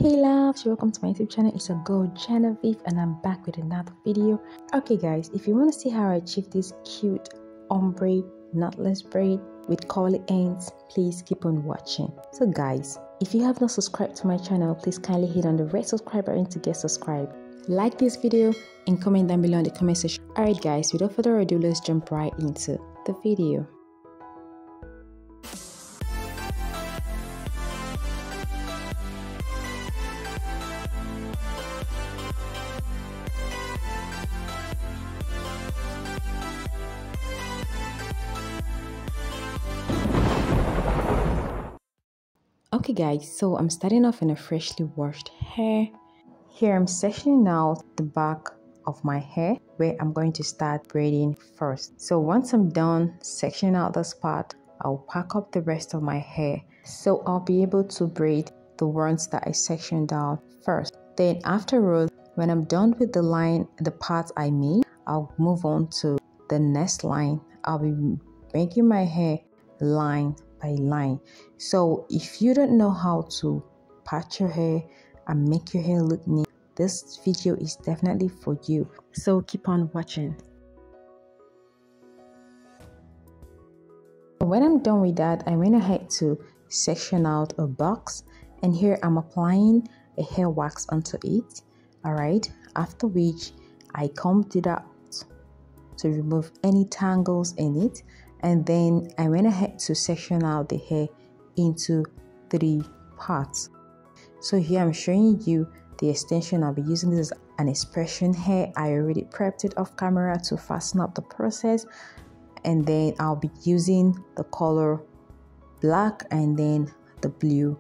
Hey loves, welcome to my YouTube channel. It's a girl Genevieve and I'm back with another video. Okay guys, if you want to see how I achieve this cute ombre knotless braid with curly ends, please keep on watching. So guys, if you have not subscribed to my channel, please kindly hit on the red subscribe button to get subscribed. Like this video and comment down below in the comment section. Alright guys, without further ado, let's jump right into the video. Okay guys, so I'm starting off in a freshly washed hair. Here I'm sectioning out the back of my hair where I'm going to start braiding first. So once I'm done sectioning out this part, I'll pack up the rest of my hair. So I'll be able to braid the ones that I sectioned out first. Then afterwards, when I'm done with the parts I made, I'll move on to the next line. I'll be making my hair line by line. So if you don't know how to patch your hair and make your hair look neat, this video is definitely for you. So keep on watching. When I'm done with that, I went ahead to section out a box, and here I'm applying a hair wax onto it. Alright, after which I combed it out to remove any tangles in it. And then I went ahead to section out the hair into 3 parts. So here I'm showing you the extension. I'll be using this as an expression hair. I already prepped it off camera to fasten up the process. And then I'll be using the color black and then the blue.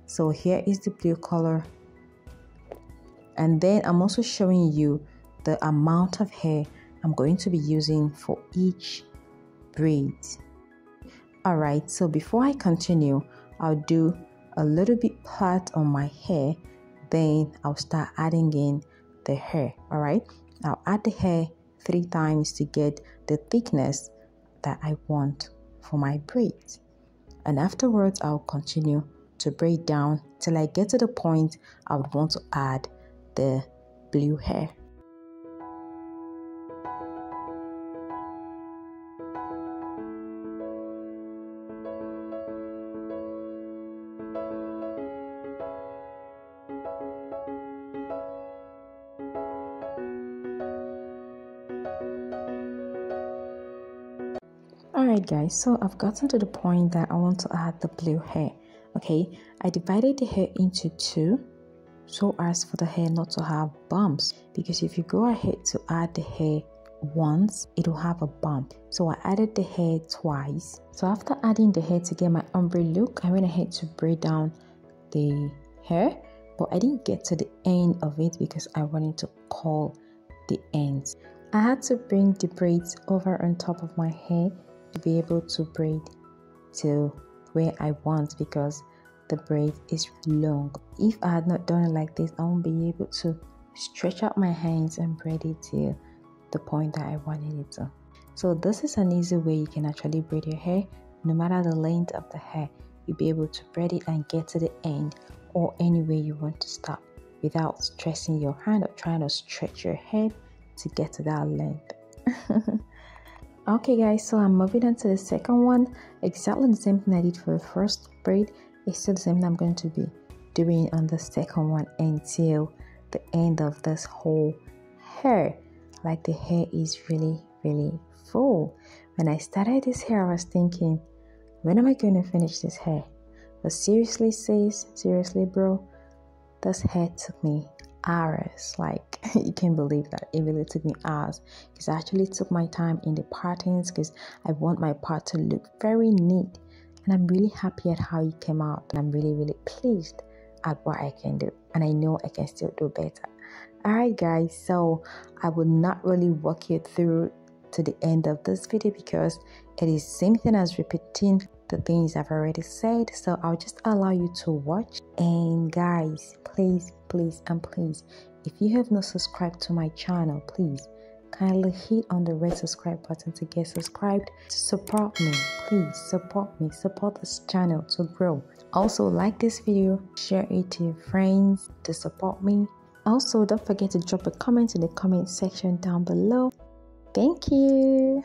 So here is the blue color. And then I'm also showing you the amount of hair I'm going to be using for each braid. Alright, so before I continue, I'll do a little bit part on my hair, then I'll start adding in the hair. Alright, I'll add the hair 3 times to get the thickness that I want for my braids. And afterwards, I'll continue to braid down till I get to the point I would want to add the blue hair. Alright guys, so I've gotten to the point that I want to add the blue hair. Okay, I divided the hair into 2 so as for the hair not to have bumps, because if you go ahead to add the hair once, it will have a bump. So I added the hair twice. So after adding the hair to get my ombre look, I went ahead to braid down the hair, but I didn't get to the end of it because I wanted to curl the ends. I had to bring the braids over on top of my hair to be able to braid to where I want, because the braid is long. If I had not done it like this, I won't be able to stretch out my hands and braid it to the point that I wanted it to. So this is an easy way you can actually braid your hair. No matter the length of the hair, you'll be able to braid it and get to the end or any way you want to stop without stressing your hand or trying to stretch your head to get to that length. Okay guys, so I'm moving on to the second one. Exactly the same thing I did for the first braid. It's still the same thing I'm going to be doing on the second one until the end of this whole hair. Like the hair is really full. When I started this hair, I was thinking, when am I going to finish this hair? But seriously sis, seriously bro, this hair took me hours. Like you can't believe that it really took me hours, because I actually took my time in the partings because I want my part to look very neat. And I'm really happy at how it came out. And I'm really pleased at what I can do. And I know I can still do better. Alright guys, so I will not really walk you through to the end of this video because it is the same thing as repeating the things I've already said. So I'll just allow you to watch. And guys, please, if you have not subscribed to my channel, please kindly hit on the red subscribe button to get subscribed to support me. Please support me, support this channel to grow. Also, like this video, share it to your friends to support me. Also, don't forget to drop a comment in the comment section down below. Thank you.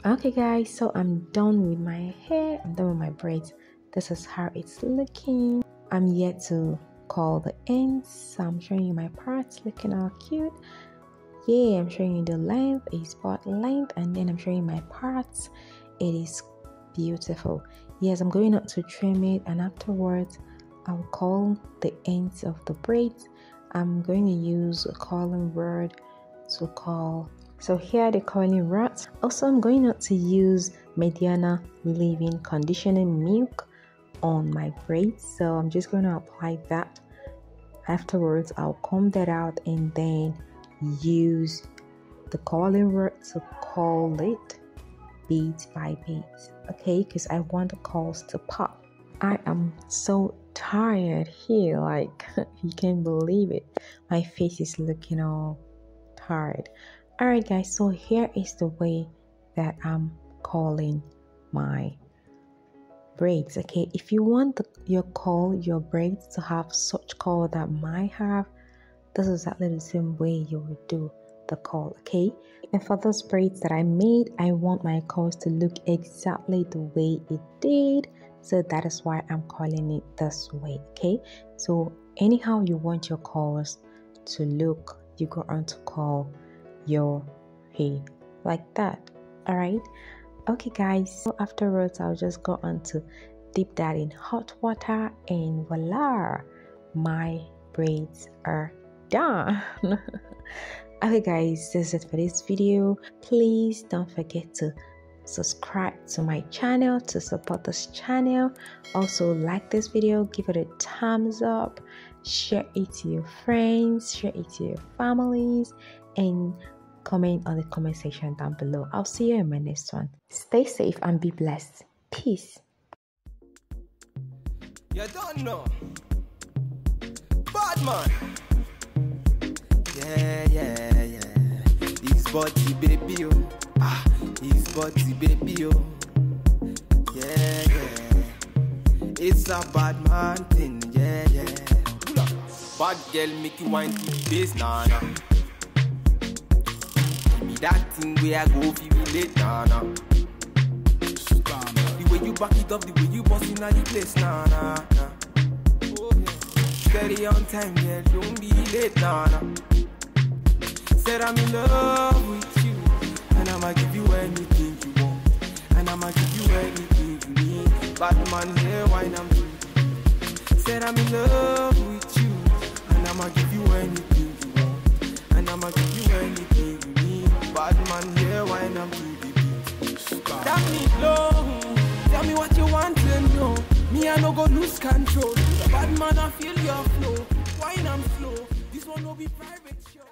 Okay guys, so I'm done with my hair, I'm done with my braids. This is how it's looking. I'm yet to curl the ends, so I'm showing you my parts looking all cute. Yeah, I'm showing you the length, a spot length, and then I'm showing you my parts. It is beautiful. Yes, I'm going out to trim it, and afterwards I'll curl the ends of the braids. I'm going to use a curling rod to curl. So here are the curling rods. Also, I'm going out to use Mediana leave-in conditioning milk on my braids. So I'm just going to apply that. Afterwards, I'll comb that out and then use the curling rod to curl it beads by beads. Okay, because I want the curls to pop. I am so tired here, like you can't believe it. My face is looking all tired. Alright guys, so here is the way that I'm curling my braids. Okay, if you want your braids to have such curl that mine have, this is exactly the same way you would do the curl. Okay, and for those braids that I made, I want my curls to look exactly the way it did, so that is why I'm curling it this way. Okay, so anyhow you want your curls to look, you go on to curl your hair like that. All right, okay guys, so afterwards I'll just go on to dip that in hot water, and voila, my braids are done. Okay guys, this is it for this video. Please don't forget to subscribe to my channel to support this channel. Also like this video, give it a thumbs up, share it to your friends, share it to your families, and comment on the comment section down below. I'll see you in my next one. Stay safe and be blessed. Peace. You don't know. Bad man. Yeah. His body baby, oh. His body baby, oh. Yeah. It's a bad man thing, yeah. Bad girl make you wine to the base, nah. That thing where I go if you relate, nah. The way you back it up, the way you boss in the place, nah. Steady on time, yeah, don't be late, nah. Said I'm in love with you, and I'ma give you anything you want, and I'ma give you anything you need. Bad man here, wine I'm through. Said I'm in love with you, and I'ma give you anything you want, and I'ma give you anything you need. Bad man here, wine I'm through the beat. Damilohun, tell me what you want to know. Me I no go lose control. Bad man I feel your flow. Wine I'm slow. This one will be private show.